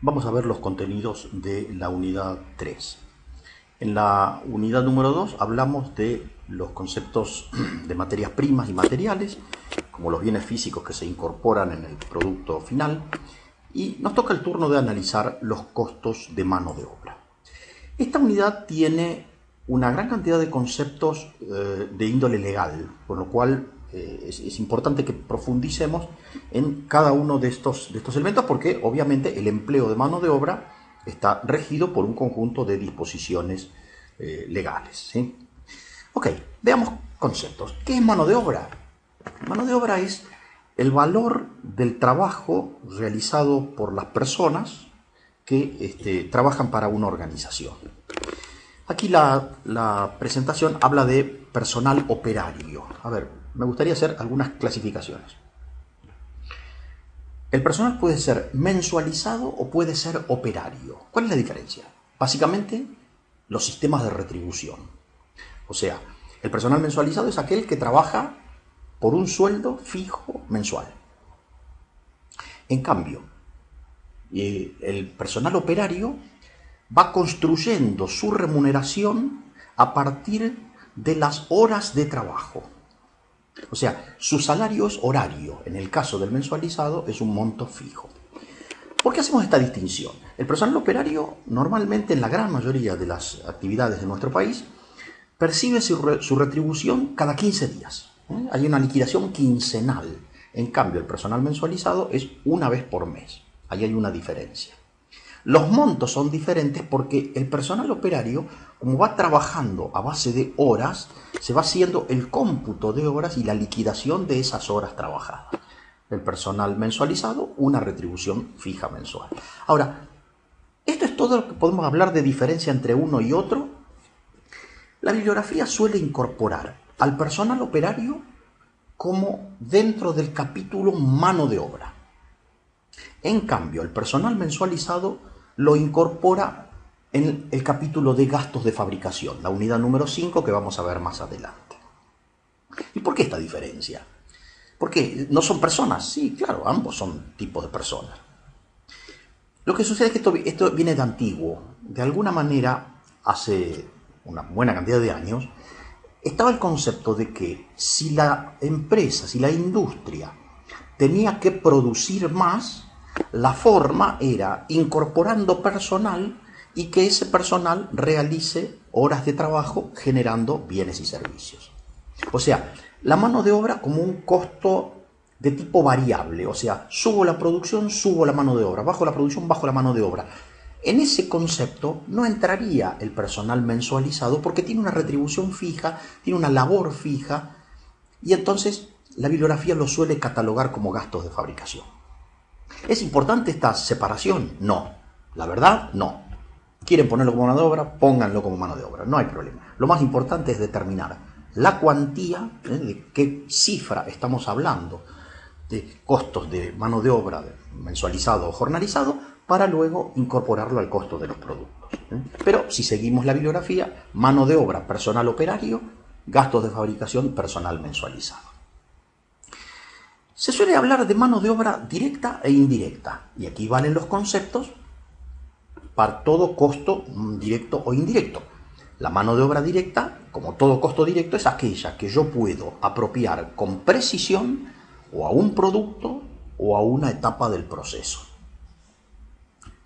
Vamos a ver los contenidos de la unidad 3. En la unidad número 2 hablamos de los conceptos de materias primas y materiales, como los bienes físicos que se incorporan en el producto final, y nos toca el turno de analizar los costos de mano de obra. Esta unidad tiene una gran cantidad de conceptos de índole legal, por lo cual es importante que profundicemos en cada uno de estos elementos, porque obviamente el empleo de mano de obra está regido por un conjunto de disposiciones legales, ¿sí? Ok, veamos conceptos. ¿Qué es mano de obra? Mano de obra es el valor del trabajo realizado por las personas que trabajan para una organización. Aquí la presentación habla de personal operario. A ver, me gustaría hacer algunas clasificaciones. El personal puede ser mensualizado o puede ser operario. ¿Cuál es la diferencia? Básicamente, los sistemas de retribución. O sea, el personal mensualizado es aquel que trabaja por un sueldo fijo mensual. En cambio, el personal operario va construyendo su remuneración a partir de las horas de trabajo. O sea, su salario es horario. En el caso del mensualizado es un monto fijo. ¿Por qué hacemos esta distinción? El personal operario normalmente en la gran mayoría de las actividades de nuestro país percibe su retribución cada 15 días. Hay una liquidación quincenal. En cambio, el personal mensualizado es una vez por mes. Ahí hay una diferencia. Los montos son diferentes porque el personal operario, como va trabajando a base de horas, se va haciendo el cómputo de horas y la liquidación de esas horas trabajadas. El personal mensualizado, una retribución fija mensual. Ahora, ¿esto es todo lo que podemos hablar de diferencia entre uno y otro? La bibliografía suele incorporar al personal operario como dentro del capítulo mano de obra. En cambio, el personal mensualizado lo incorpora en el capítulo de gastos de fabricación, la unidad número 5 que vamos a ver más adelante. ¿Y por qué esta diferencia? ¿Por qué? ¿No son personas? Sí, claro, ambos son tipos de personas. Lo que sucede es que esto viene de antiguo. De alguna manera, hace una buena cantidad de años, estaba el concepto de que si la empresa, si la industria tenía que producir más, la forma era incorporando personal y que ese personal realice horas de trabajo generando bienes y servicios. O sea, la mano de obra como un costo de tipo variable, o sea, subo la producción, subo la mano de obra, bajo la producción, bajo la mano de obra. En ese concepto no entraría el personal mensualizado porque tiene una retribución fija, tiene una labor fija y entonces la bibliografía lo suele catalogar como gastos de fabricación. ¿Es importante esta separación? No. La verdad, no. ¿Quieren ponerlo como mano de obra? Pónganlo como mano de obra. No hay problema. Lo más importante es determinar la cuantía, de qué cifra estamos hablando, de costos de mano de obra mensualizado o jornalizado, para luego incorporarlo al costo de los productos. Pero si seguimos la bibliografía, mano de obra, personal operario, gastos de fabricación, personal mensualizado. Se suele hablar de mano de obra directa e indirecta, y aquí valen los conceptos para todo costo directo o indirecto. La mano de obra directa, como todo costo directo, es aquella que yo puedo apropiar con precisión o a un producto o a una etapa del proceso.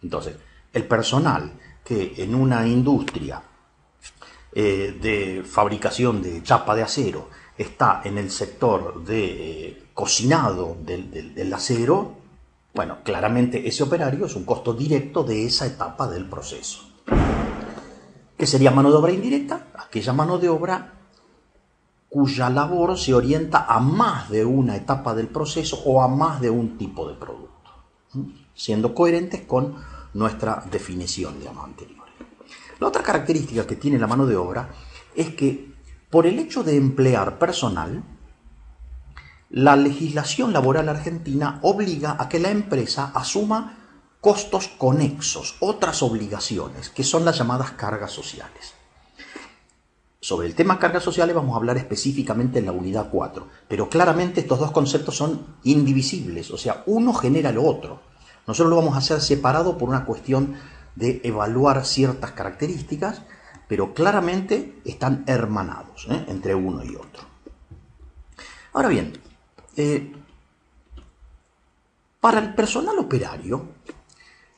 Entonces, el personal que en una industria de fabricación de chapa de acero está en el sector de cocinado del acero, bueno, claramente ese operario es un costo directo de esa etapa del proceso. ¿Qué sería mano de obra indirecta? Aquella mano de obra cuya labor se orienta a más de una etapa del proceso o a más de un tipo de producto, siendo coherentes con nuestra definición, digamos, anterior. La otra característica que tiene la mano de obra es que por el hecho de emplear personal, la legislación laboral argentina obliga a que la empresa asuma costos conexos, otras obligaciones, que son las llamadas cargas sociales. Sobre el tema cargas sociales vamos a hablar específicamente en la unidad 4, pero claramente estos dos conceptos son indivisibles, o sea, uno genera lo otro. Nosotros lo vamos a hacer separado por una cuestión de evaluar ciertas características, pero claramente están hermanados entre uno y otro. Ahora bien, para el personal operario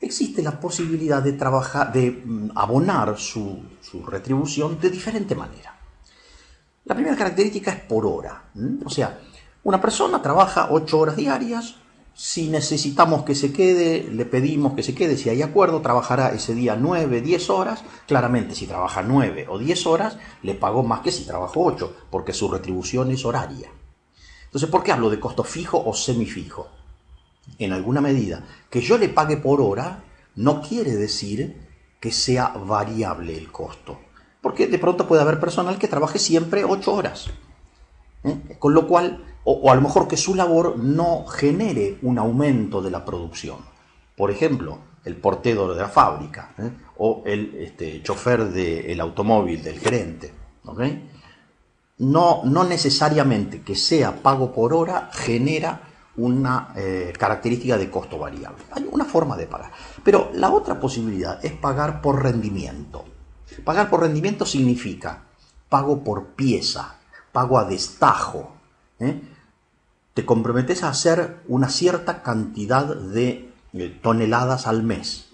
existe la posibilidad de trabajar, de abonar su retribución de diferente manera. La primera característica es por hora. O sea, una persona trabaja 8 horas diarias. Si necesitamos que se quede, le pedimos que se quede. Si hay acuerdo, trabajará ese día 9, 10 horas. Claramente, si trabaja 9 o 10 horas, le pago más que si trabajó 8, porque su retribución es horaria. Entonces, ¿por qué hablo de costo fijo o semifijo? En alguna medida, que yo le pague por hora no quiere decir que sea variable el costo. Porque de pronto puede haber personal que trabaje siempre 8 horas. Con lo cual, o a lo mejor que su labor no genere un aumento de la producción. Por ejemplo, el portero de la fábrica o el chofer del automóvil del gerente. ¿Okay? No necesariamente que sea pago por hora genera una característica de costo variable. Hay una forma de pagar. Pero la otra posibilidad es pagar por rendimiento. Pagar por rendimiento significa pago por pieza, pago a destajo. Te comprometes a hacer una cierta cantidad de toneladas al mes.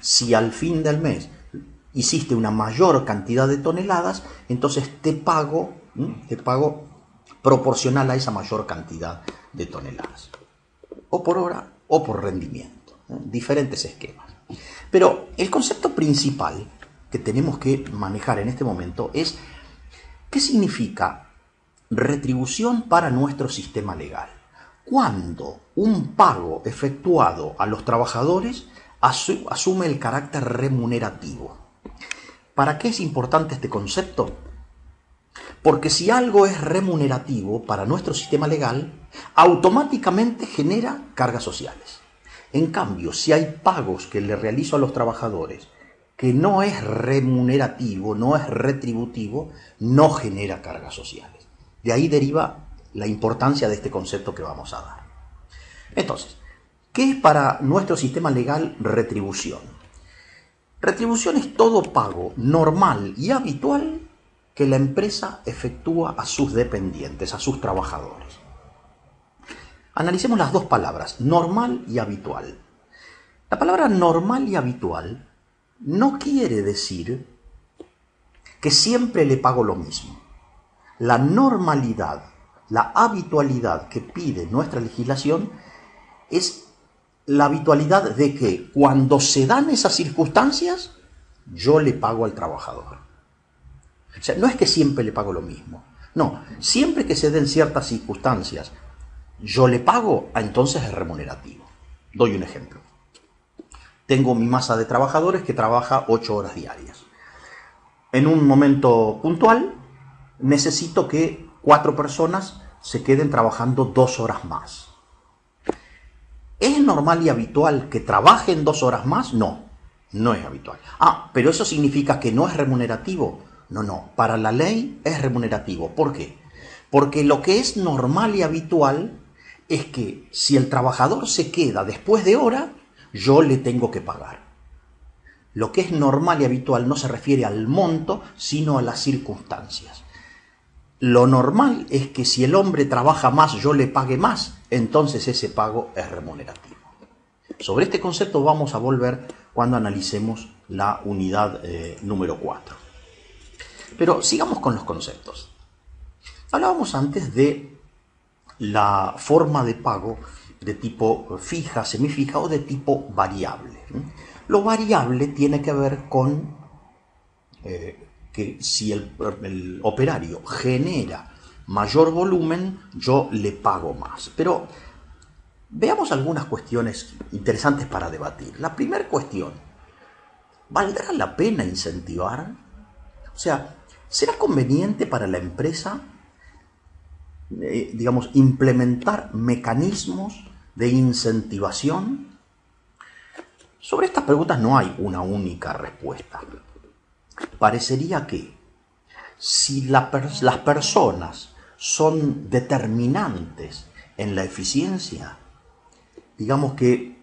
Si al fin del mes hiciste una mayor cantidad de toneladas, entonces te pago proporcional a esa mayor cantidad de toneladas. O por hora o por rendimiento. Diferentes esquemas. Pero el concepto principal que tenemos que manejar en este momento es ¿qué significa retribución para nuestro sistema legal? Cuando un pago efectuado a los trabajadores asume el carácter remunerativo. ¿Para qué es importante este concepto? Porque si algo es remunerativo para nuestro sistema legal, automáticamente genera cargas sociales. En cambio, si hay pagos que le realizo a los trabajadores que no es remunerativo, no es retributivo, no genera cargas sociales. De ahí deriva la importancia de este concepto que vamos a dar. Entonces, ¿qué es para nuestro sistema legal retribución? Retribución es todo pago normal y habitual que la empresa efectúa a sus dependientes, a sus trabajadores. Analicemos las dos palabras, normal y habitual. La palabra normal y habitual no quiere decir que siempre le pago lo mismo. La normalidad, la habitualidad que pide nuestra legislación es la habitualidad de que cuando se dan esas circunstancias, yo le pago al trabajador. O sea, no es que siempre le pago lo mismo. No, siempre que se den ciertas circunstancias, yo le pago, entonces es remunerativo. Doy un ejemplo. Tengo mi masa de trabajadores que trabaja 8 horas diarias. En un momento puntual, necesito que 4 personas se queden trabajando 2 horas más. ¿Es normal y habitual que trabajen 2 horas más? No, no es habitual. Pero eso significa que no es remunerativo. No, para la ley es remunerativo. ¿Por qué? Porque lo que es normal y habitual es que si el trabajador se queda después de hora, yo le tengo que pagar. Lo que es normal y habitual no se refiere al monto, sino a las circunstancias. Lo normal es que si el hombre trabaja más, yo le pague más, entonces ese pago es remunerativo. Sobre este concepto vamos a volver cuando analicemos la unidad número 4. Pero sigamos con los conceptos. Hablábamos antes de la forma de pago de tipo fija, semifija o de tipo variable. Lo variable tiene que ver con que si el operario genera mayor volumen, yo le pago más. Pero veamos algunas cuestiones interesantes para debatir. La primera cuestión, ¿valdrá la pena incentivar? O sea, ¿será conveniente para la empresa implementar mecanismos de incentivación? Sobre estas preguntas no hay una única respuesta. Parecería que si las personas son determinantes en la eficiencia, digamos que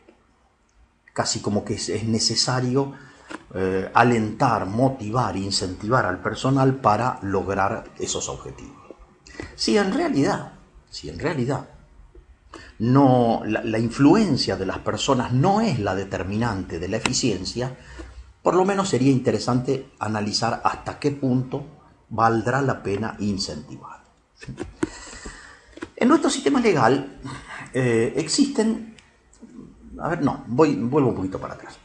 casi como que es necesario alentar, motivar, incentivar al personal para lograr esos objetivos. Si en realidad no, la influencia de las personas no es la determinante de la eficiencia, por lo menos sería interesante analizar hasta qué punto valdrá la pena incentivar. En nuestro sistema legal existen... vuelvo un poquito para atrás.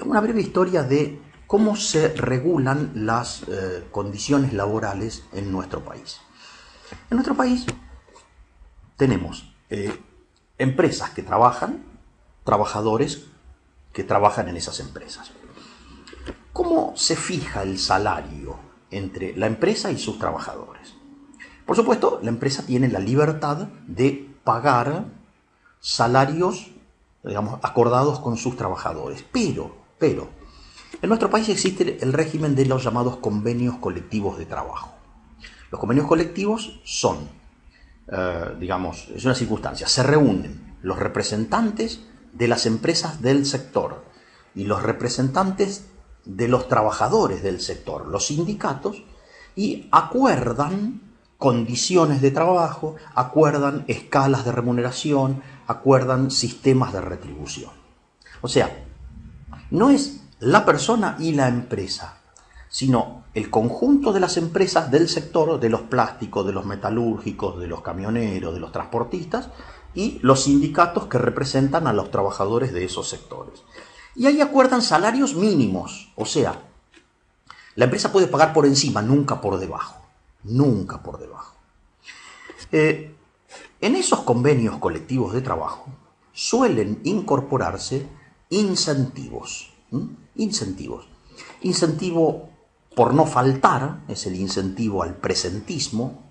Una breve historia de cómo se regulan las condiciones laborales en nuestro país. En nuestro país tenemos empresas que trabajan, trabajadores que trabajan en esas empresas. ¿Cómo se fija el salario entre la empresa y sus trabajadores? Por supuesto, la empresa tiene la libertad de pagar salarios, digamos, acordados con sus trabajadores. Pero, en nuestro país existe el régimen de los llamados convenios colectivos de trabajo. Los convenios colectivos son, es una circunstancia, se reúnen los representantes de las empresas del sector y los representantes de los trabajadores del sector, los sindicatos, y acuerdan condiciones de trabajo, acuerdan escalas de remuneración, acuerdan sistemas de retribución. O sea, no es la persona y la empresa, sino el conjunto de las empresas del sector, de los plásticos, de los metalúrgicos, de los camioneros, de los transportistas, y los sindicatos que representan a los trabajadores de esos sectores. Y ahí acuerdan salarios mínimos, o sea, la empresa puede pagar por encima, nunca por debajo. Nunca por debajo. En esos convenios colectivos de trabajo suelen incorporarse incentivos. Incentivo por no faltar, es el incentivo al presentismo.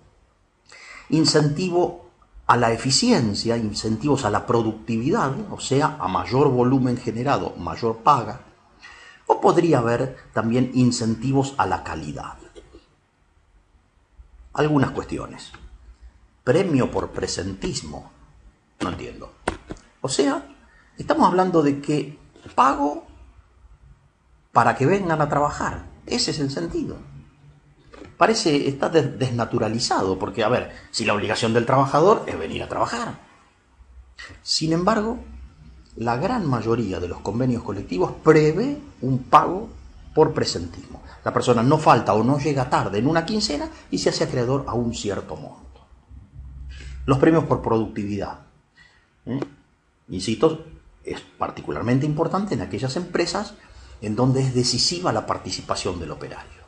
Incentivo a la eficiencia, incentivos a la productividad, o sea, a mayor volumen generado, mayor paga. O podría haber también incentivos a la calidad. Algunas cuestiones. Premio por presentismo. No entiendo. O sea, estamos hablando de que pago para que vengan a trabajar. Ese es el sentido. Está desnaturalizado, porque, si la obligación del trabajador es venir a trabajar. Sin embargo, la gran mayoría de los convenios colectivos prevé un pago por presentismo. La persona no falta o no llega tarde en una quincena y se hace acreedor a un cierto monto. Los premios por productividad. Insisto, es particularmente importante en aquellas empresas en donde es decisiva la participación del operario.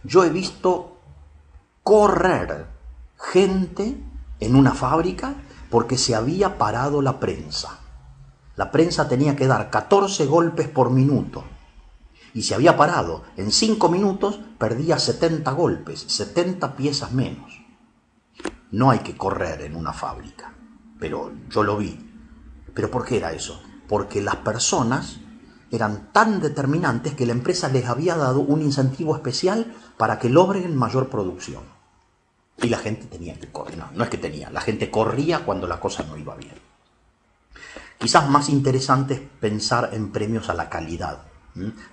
Yo he visto correr gente en una fábrica porque se había parado la prensa. La prensa tenía que dar 14 golpes por minuto. Y se había parado en 5 minutos, perdía 70 golpes, 70 piezas menos. No hay que correr en una fábrica, pero yo lo vi. ¿Pero por qué era eso? Porque las personas eran tan determinantes que la empresa les había dado un incentivo especial para que logren mayor producción. Y la gente tenía que correr. No es que tenía, la gente corría cuando la cosa no iba bien. Quizás más interesante es pensar en premios a la calidad.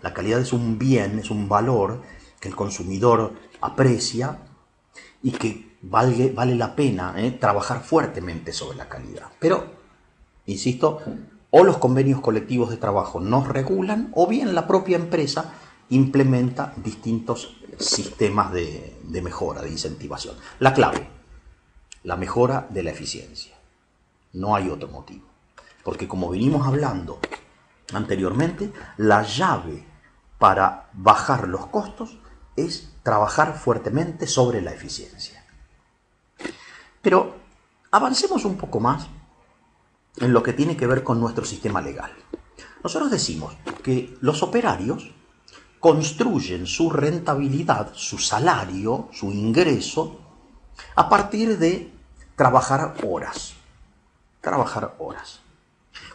La calidad es un bien, es un valor que el consumidor aprecia y que vale la pena trabajar fuertemente sobre la calidad. Pero, insisto, o los convenios colectivos de trabajo nos regulan o bien la propia empresa implementa distintos sistemas de mejora, de incentivación. La clave, la mejora de la eficiencia. No hay otro motivo. Porque como venimos hablando anteriormente, la llave para bajar los costos es trabajar fuertemente sobre la eficiencia. Pero avancemos un poco más en lo que tiene que ver con nuestro sistema legal. Nosotros decimos que los operarios construyen su rentabilidad, su salario, su ingreso, a partir de trabajar horas. Trabajar horas.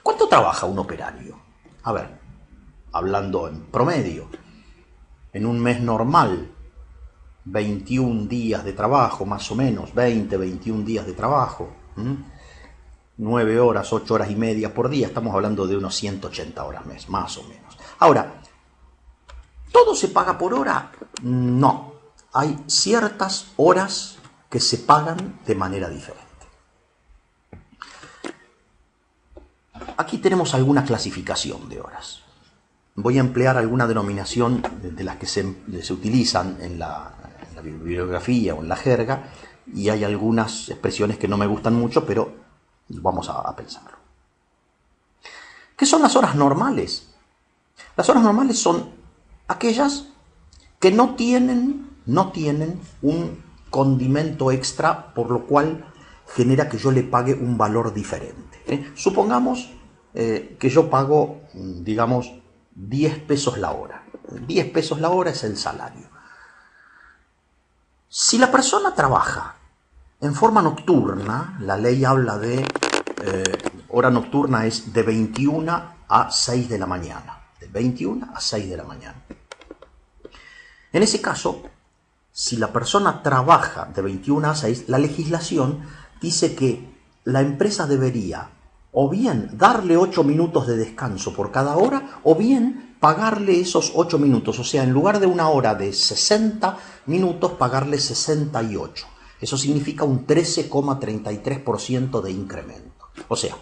¿Cuánto trabaja un operario? Hablando en promedio, en un mes normal, 21 días de trabajo, más o menos, 21 días de trabajo. 9 horas, 8 horas y media por día, estamos hablando de unos 180 horas mes, más o menos. Ahora, ¿todo se paga por hora? No. Hay ciertas horas que se pagan de manera diferente. Aquí tenemos alguna clasificación de horas. Voy a emplear alguna denominación de las que se utilizan en la bibliografía o en la jerga, y hay algunas expresiones que no me gustan mucho, pero vamos a pensarlo. ¿Qué son las horas normales? Las horas normales son aquellas que no tienen un condimento extra, por lo cual genera que yo le pague un valor diferente. Supongamos que yo pago, digamos, 10 pesos la hora. 10 pesos la hora es el salario. Si la persona trabaja en forma nocturna, la ley habla de hora nocturna es de 21 a 6 de la mañana. De 21 a 6 de la mañana. En ese caso, si la persona trabaja de 21 a 6, la legislación dice que la empresa debería o bien darle 8 minutos de descanso por cada hora, o bien pagarle esos 8 minutos. O sea, en lugar de una hora de 60 minutos, pagarle 68. Eso significa un 13,33% de incremento. O sea,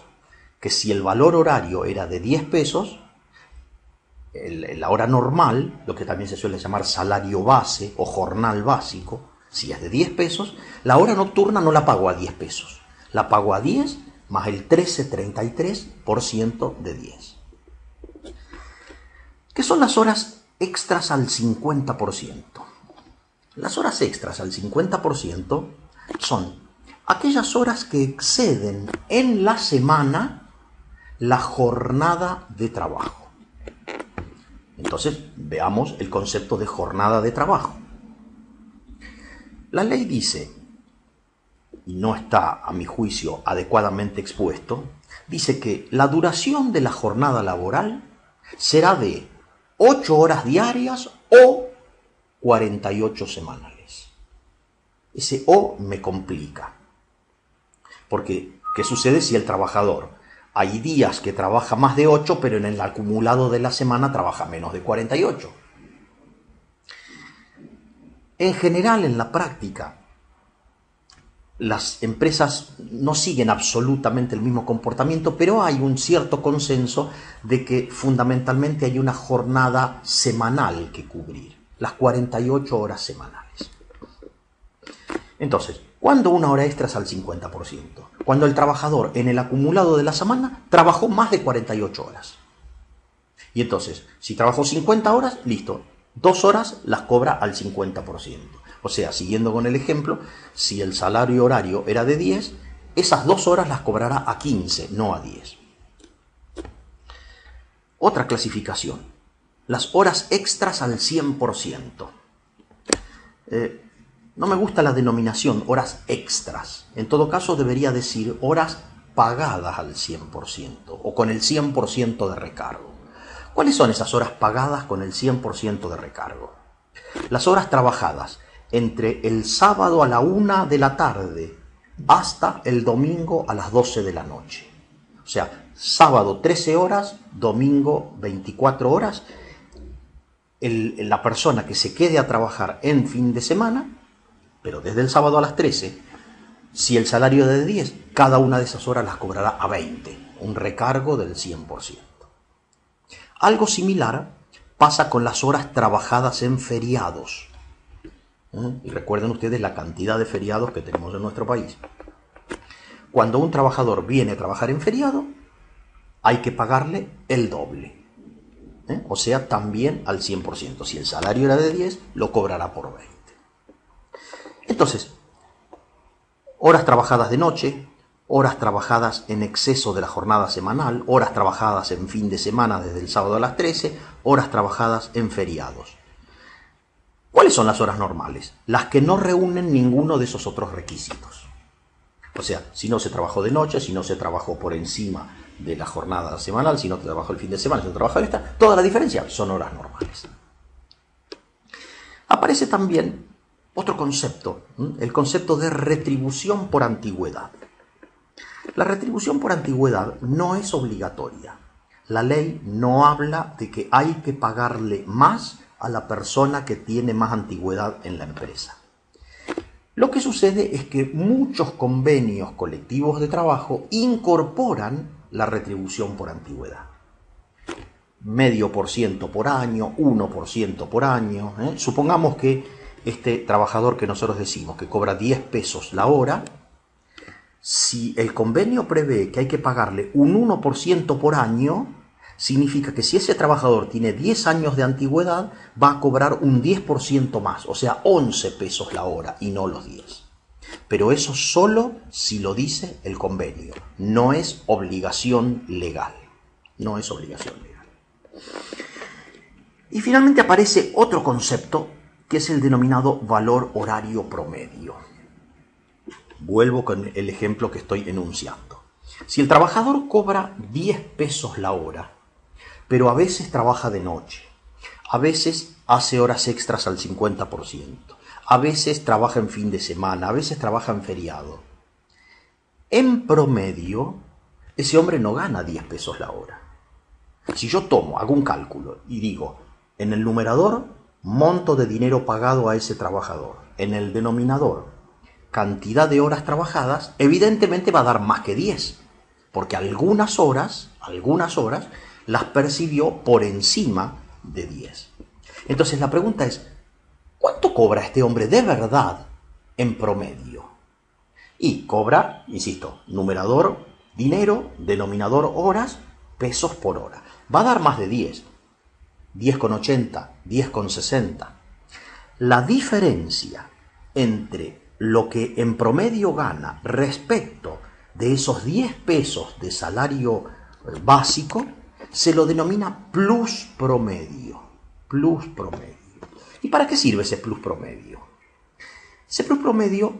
que si el valor horario era de 10 pesos, la hora normal, lo que también se suele llamar salario base o jornal básico, si es de 10 pesos, la hora nocturna no la pago a 10 pesos. La pago a 10 más el 13,33% de 10. ¿Qué son las horas extras al 50%? Las horas extras al 50% son aquellas horas que exceden en la semana la jornada de trabajo. Entonces, veamos el concepto de jornada de trabajo. La ley dice, y no está a mi juicio adecuadamente expuesto, dice que la duración de la jornada laboral será de 8 horas diarias o 48 semanales. Ese o me complica. Porque, ¿qué sucede si el trabajador? Hay días que trabaja más de 8, pero en el acumulado de la semana trabaja menos de 48. En general, en la práctica, las empresas no siguen absolutamente el mismo comportamiento, pero hay un cierto consenso de que fundamentalmente hay una jornada semanal que cubrir, las 48 horas semanales. Entonces, ¿cuándo una hora extra es al 50%? Cuando el trabajador en el acumulado de la semana trabajó más de 48 horas. Y entonces, si trabajó 50 horas, listo, 2 horas las cobra al 50%. O sea, siguiendo con el ejemplo, si el salario horario era de 10, esas 2 horas las cobrará a 15, no a 10. Otra clasificación, las horas extras al 100%. No me gusta la denominación horas extras. En todo caso, debería decir horas pagadas al 100% o con el 100% de recargo. ¿Cuáles son esas horas pagadas con el 100% de recargo? Las horas trabajadas entre el sábado a la 1 de la tarde hasta el domingo a las 12 de la noche. O sea, sábado 13 horas, domingo 24 horas. La persona que se quede a trabajar en fin de semana, pero desde el sábado a las 13, si el salario es de 10, cada una de esas horas las cobrará a 20, un recargo del 100%. Algo similar pasa con las horas trabajadas en feriados. Y recuerden ustedes la cantidad de feriados que tenemos en nuestro país. Cuando un trabajador viene a trabajar en feriado, hay que pagarle el doble. O sea, también al 100%. Si el salario era de 10, lo cobrará por 20. Entonces, horas trabajadas de noche, horas trabajadas en exceso de la jornada semanal, horas trabajadas en fin de semana desde el sábado a las 13, horas trabajadas en feriados. ¿Cuáles son las horas normales? Las que no reúnen ninguno de esos otros requisitos. O sea, si no se trabajó de noche, si no se trabajó por encima de la jornada semanal, si no se trabajó el fin de semana, si no se trabajó esta, toda la diferencia son horas normales. Aparece también otro concepto, el concepto de retribución por antigüedad. La retribución por antigüedad no es obligatoria. La ley no habla de que hay que pagarle más a la persona que tiene más antigüedad en la empresa. Lo que sucede es que muchos convenios colectivos de trabajo incorporan la retribución por antigüedad. 0,5% por año, 1% por año. Supongamos que este trabajador que nosotros decimos que cobra 10 pesos la hora, si el convenio prevé que hay que pagarle un 1% por año, significa que si ese trabajador tiene 10 años de antigüedad, va a cobrar un 10% más, o sea, 11 pesos la hora y no los 10. Pero eso solo si lo dice el convenio, no es obligación legal. No es obligación legal. Y finalmente aparece otro concepto que es el denominado valor horario promedio. Vuelvo con el ejemplo que estoy enunciando. Si el trabajador cobra 10 pesos la hora, pero a veces trabaja de noche, a veces hace horas extras al 50%, a veces trabaja en fin de semana, a veces trabaja en feriado, en promedio, ese hombre no gana 10 pesos la hora. Si yo hago un cálculo y digo, en el numerador, monto de dinero pagado a ese trabajador, en el denominador, cantidad de horas trabajadas, evidentemente va a dar más que 10, porque algunas horas las percibió por encima de 10. Entonces la pregunta es, ¿cuánto cobra este hombre de verdad en promedio? Y cobra, insisto, numerador dinero, denominador horas, pesos por hora. Va a dar más de 10, 10,80, 10,60. La diferencia entre lo que en promedio gana respecto de esos 10 pesos de salario básico se lo denomina plus promedio. Plus promedio. ¿Y para qué sirve ese plus promedio? Ese plus promedio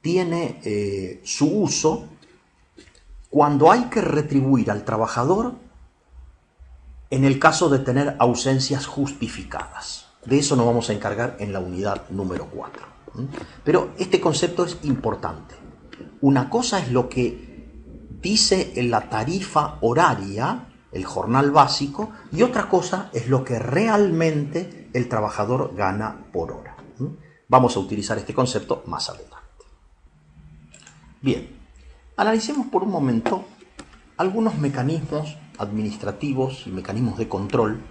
tiene su uso cuando hay que retribuir al trabajador en el caso de tener ausencias justificadas. De eso nos vamos a encargar en la unidad número 4. Pero este concepto es importante. Una cosa es lo que dice en la tarifa horaria, el jornal básico, y otra cosa es lo que realmente el trabajador gana por hora. Vamos a utilizar este concepto más adelante. Bien, analicemos por un momento algunos mecanismos administrativos y mecanismos de control,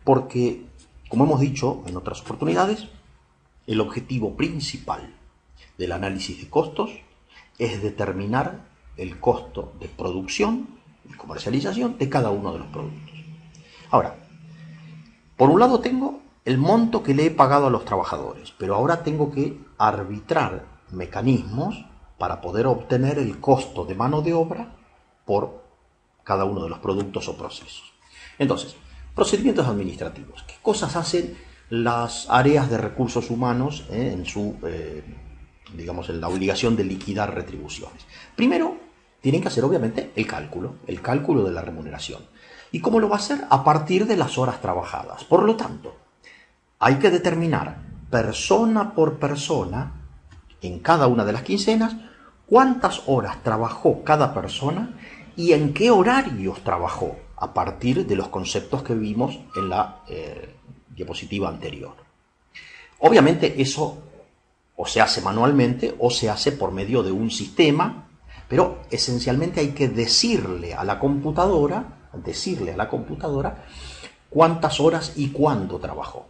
porque, como hemos dicho en otras oportunidades, el objetivo principal del análisis de costos es determinar el costo de producción y comercialización de cada uno de los productos. Ahora, por un lado tengo el monto que le he pagado a los trabajadores, pero ahora tengo que arbitrar mecanismos para poder obtener el costo de mano de obra por cada uno de los productos o procesos. Entonces, procedimientos administrativos. ¿Qué cosas hacen las áreas de recursos humanos en la obligación de liquidar retribuciones? Primero, tienen que hacer obviamente el cálculo de la remuneración. ¿Y cómo lo va a hacer? A partir de las horas trabajadas. Por lo tanto, hay que determinar persona por persona, en cada una de las quincenas, cuántas horas trabajó cada persona y en qué horarios trabajó, a partir de los conceptos que vimos en la diapositiva anterior. Obviamente eso o se hace manualmente o se hace por medio de un sistema, pero esencialmente hay que decirle a la computadora cuántas horas y cuándo trabajó.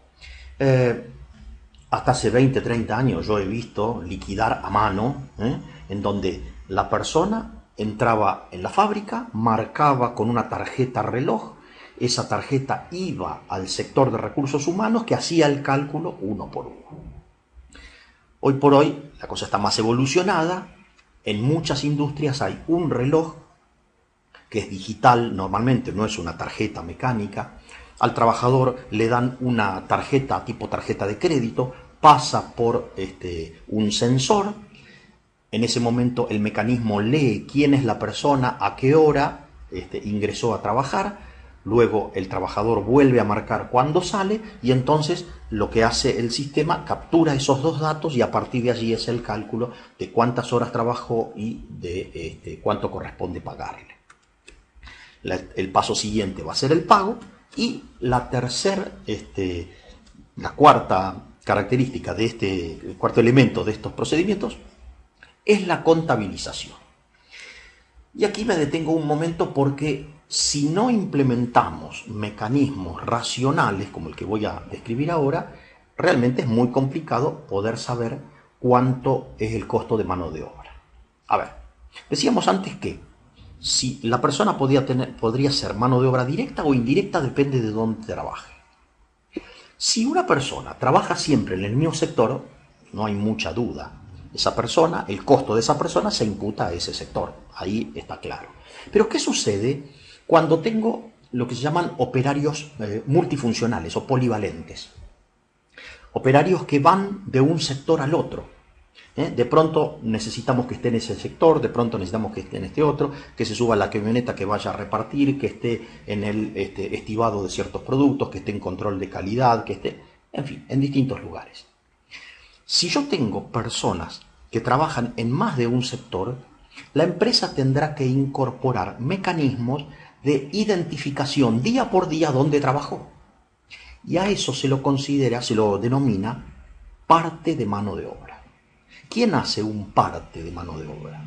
Hasta hace 20, 30 años yo he visto liquidar a mano, en donde la persona entraba en la fábrica, marcaba con una tarjeta reloj, esa tarjeta iba al sector de recursos humanos que hacía el cálculo uno por uno. Hoy por hoy la cosa está más evolucionada, en muchas industrias hay un reloj que es digital, normalmente no es una tarjeta mecánica. Al trabajador le dan una tarjeta tipo tarjeta de crédito, pasa por un sensor. En ese momento el mecanismo lee quién es la persona, a qué hora ingresó a trabajar, luego el trabajador vuelve a marcar cuándo sale y entonces lo que hace el sistema captura esos dos datos y a partir de allí es el cálculo de cuántas horas trabajó y de cuánto corresponde pagarle. El paso siguiente va a ser el pago y la cuarta característica de el cuarto elemento de estos procedimientos es la contabilización. Y aquí me detengo un momento porque si no implementamos mecanismos racionales como el que voy a describir ahora, realmente es muy complicado poder saber cuánto es el costo de mano de obra. A ver, decíamos antes que si la persona podría ser mano de obra directa o indirecta, depende de dónde trabaje. Si una persona trabaja siempre en el mismo sector, no hay mucha duda. El costo de esa persona se imputa a ese sector. Ahí está claro. Pero ¿qué sucede cuando tengo lo que se llaman operarios multifuncionales o polivalentes? Operarios que van de un sector al otro. De pronto necesitamos que esté en ese sector, de pronto necesitamos que esté en este otro, que se suba a la camioneta que vaya a repartir, que esté en el estibado de ciertos productos, que esté en control de calidad, que esté, en fin, en distintos lugares. Si yo tengo personas que trabajan en más de un sector, la empresa tendrá que incorporar mecanismos de identificación día por día donde trabajó. Y a eso se lo denomina parte de mano de obra. ¿Quién hace un parte de mano de obra?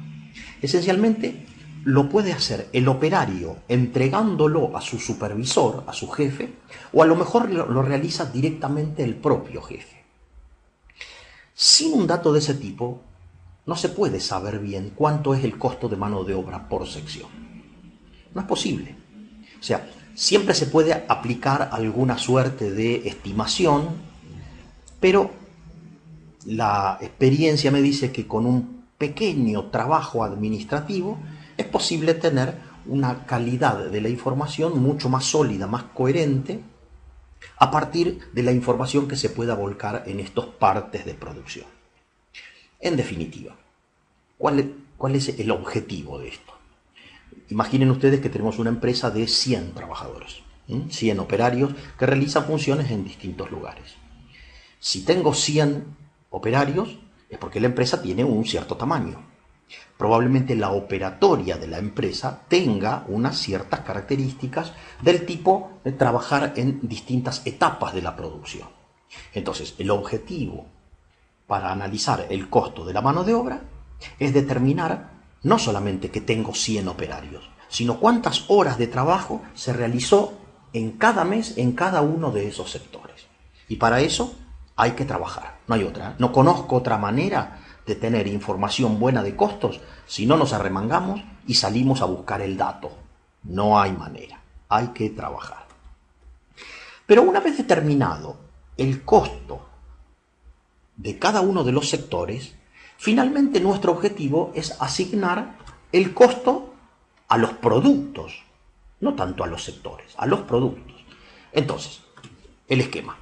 Esencialmente lo puede hacer el operario entregándolo a su supervisor, a su jefe, o a lo mejor lo realiza directamente el propio jefe. Sin un dato de ese tipo, no se puede saber bien cuánto es el costo de mano de obra por sección. No es posible. O sea, siempre se puede aplicar alguna suerte de estimación, pero la experiencia me dice que con un pequeño trabajo administrativo es posible tener una calidad de la información mucho más sólida, más coherente, a partir de la información que se pueda volcar en estos partes de producción. En definitiva, ¿cuál es el objetivo de esto? Imaginen ustedes que tenemos una empresa de 100 trabajadores, 100 operarios que realizan funciones en distintos lugares. Si tengo 100 operarios, es porque la empresa tiene un cierto tamaño. Probablemente la operatoria de la empresa tenga unas ciertas características del tipo de trabajar en distintas etapas de la producción. Entonces, el objetivo para analizar el costo de la mano de obra es determinar no solamente que tengo 100 operarios, sino cuántas horas de trabajo se realizó en cada mes en cada uno de esos sectores. Y para eso hay que trabajar, no hay otra. No conozco otra manera de tener información buena de costos si no nos arremangamos y salimos a buscar el dato. No hay manera, hay que trabajar. Pero una vez determinado el costo de cada uno de los sectores, finalmente nuestro objetivo es asignar el costo a los productos, no tanto a los sectores, a los productos. Entonces, el esquema.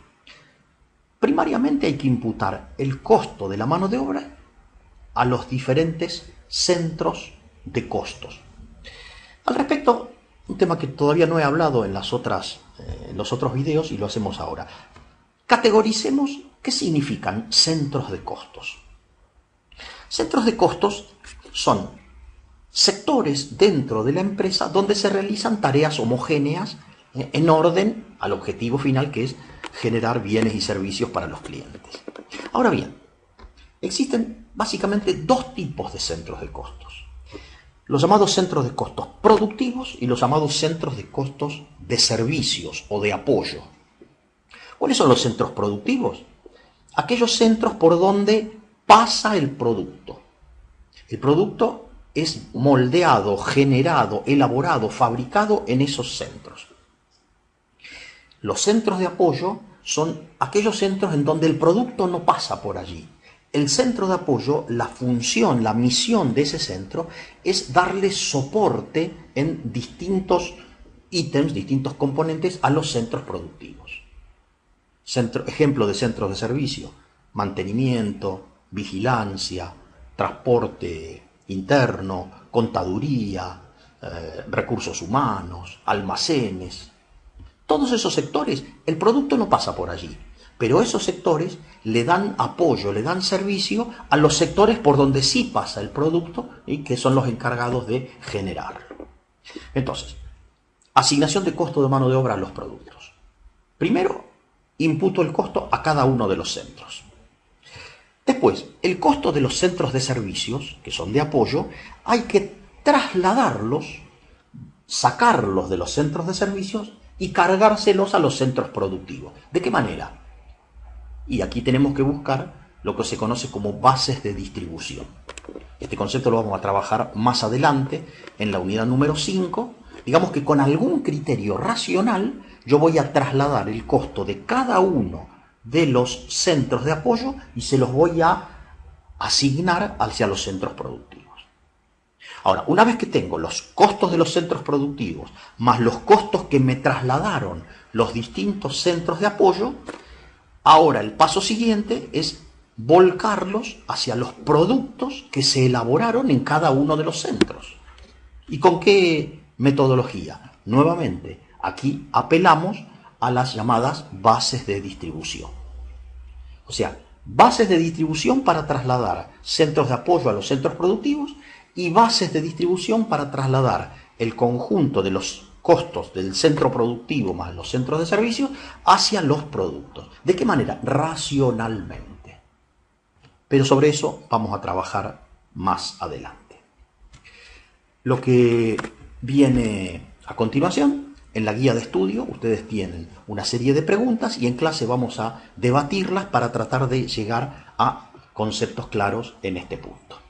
Primariamente hay que imputar el costo de la mano de obra a los diferentes centros de costos. Al respecto, un tema que todavía no he hablado en los otros videos y lo hacemos ahora. Categoricemos qué significan centros de costos. Centros de costos son sectores dentro de la empresa donde se realizan tareas homogéneas en orden al objetivo final, que es generar bienes y servicios para los clientes. Ahora bien, existen básicamente dos tipos de centros de costos. Los llamados centros de costos productivos y los llamados centros de costos de servicios o de apoyo. ¿Cuáles son los centros productivos? Aquellos centros por donde pasa el producto. El producto es moldeado, generado, elaborado, fabricado en esos centros. Los centros de apoyo son aquellos centros en donde el producto no pasa por allí. El centro de apoyo, la función, la misión de ese centro es darle soporte en distintos ítems, distintos componentes a los centros productivos. Ejemplo de centros de servicio: mantenimiento, vigilancia, transporte interno, contaduría, recursos humanos, almacenes, Todos esos sectores, el producto no pasa por allí, pero esos sectores le dan apoyo, le dan servicio a los sectores por donde sí pasa el producto y que son los encargados de generarlo. Entonces, asignación de costo de mano de obra a los productos. Primero, imputo el costo a cada uno de los centros. Después, el costo de los centros de servicios, que son de apoyo, hay que trasladarlos, sacarlos de los centros de servicios y cargárselos a los centros productivos. ¿De qué manera? Y aquí tenemos que buscar lo que se conoce como bases de distribución. Este concepto lo vamos a trabajar más adelante en la unidad número 5. Digamos que con algún criterio racional yo voy a trasladar el costo de cada uno de los centros de apoyo y se los voy a asignar hacia los centros productivos. Ahora, una vez que tengo los costos de los centros productivos más los costos que me trasladaron los distintos centros de apoyo, ahora el paso siguiente es volcarlos hacia los productos que se elaboraron en cada uno de los centros. ¿Y con qué metodología? Nuevamente, aquí apelamos a las llamadas bases de distribución. O sea, bases de distribución para trasladar centros de apoyo a los centros productivos y bases de distribución para trasladar el conjunto de los costos del centro productivo más los centros de servicio hacia los productos. ¿De qué manera? Racionalmente. Pero sobre eso vamos a trabajar más adelante. Lo que viene a continuación, en la guía de estudio, ustedes tienen una serie de preguntas y en clase vamos a debatirlas para tratar de llegar a conceptos claros en este punto.